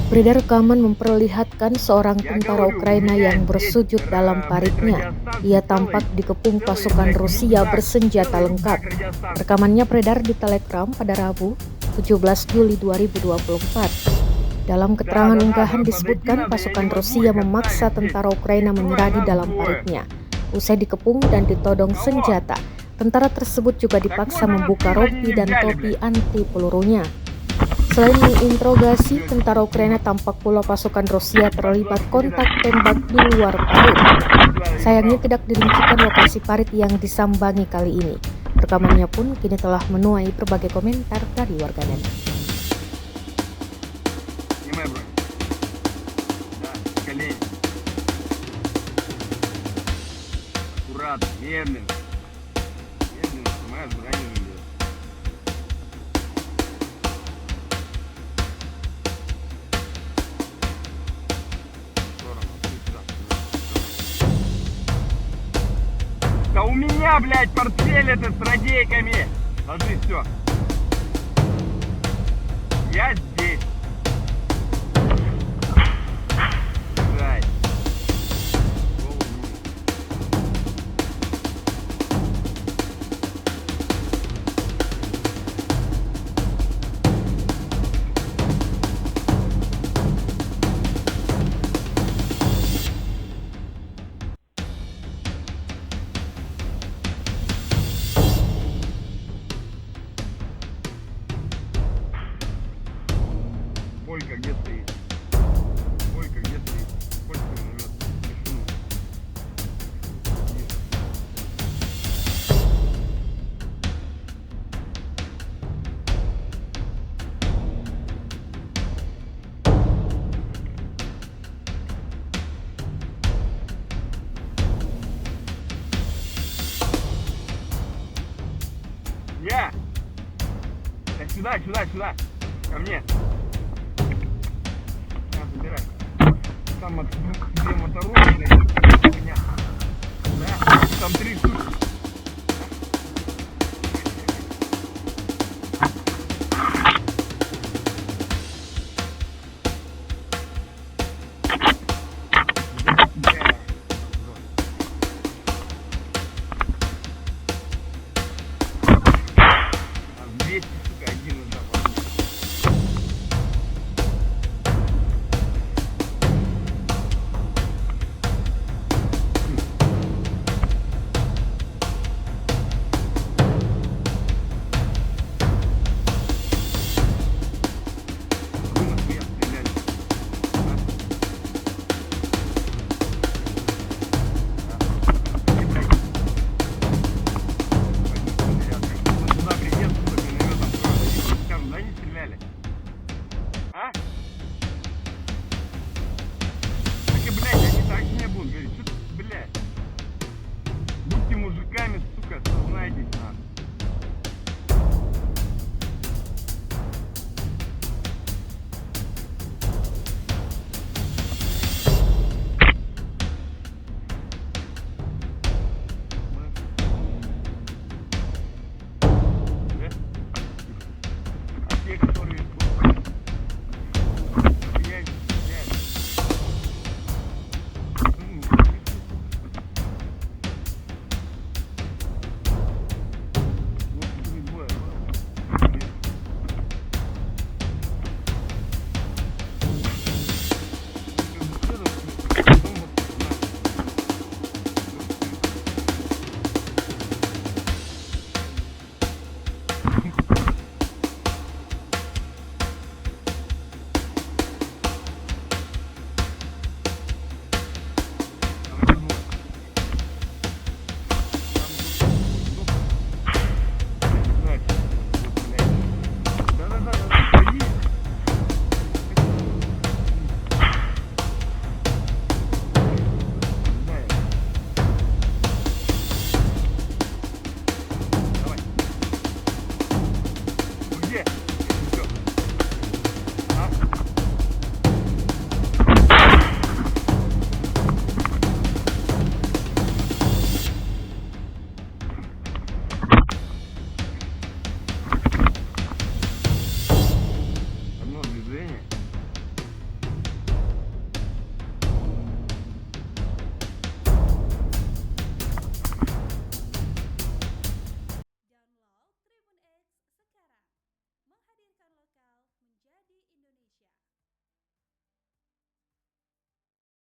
Beredar rekaman memperlihatkan seorang tentara Ukraina yang bersujud dalam paritnya. Ia tampak dikepung pasukan Rusia bersenjata lengkap. Rekamannya beredar di Telegram pada Rabu, 17 Juli 2024. Dalam keterangan unggahan disebutkan pasukan Rusia memaksa tentara Ukraina menyerah di dalam paritnya. Usai dikepung dan ditodong senjata, tentara tersebut juga dipaksa membuka rompi dan topi anti pelurunya. Selain menginterogasi, tentara Ukraina tampak pula pasukan Rusia terlibat kontak tembak di luar parit. Sayangnya tidak dirincikan lokasi parit yang disambangi kali ini. Rekamannya pun kini telah menuai berbagai komentar dari warganet. Да у меня, блядь, портфель этот с радейками. Ложись, все. Я здесь. Дай. Ольга, где стоит? Ольга, где стоит? Сколько минут? Тишину. Я! Так сюда, сюда, сюда! Ко мне! Забирай. Там две моторола, блядь, меня. Да, там 3 штуки. А 200, сука, один из нас. А? Так и, блядь, они так не будут говорить. Что ты, блядь? Будьте мужиками, сука, сознайтесь, надо. А те, которые... Женя.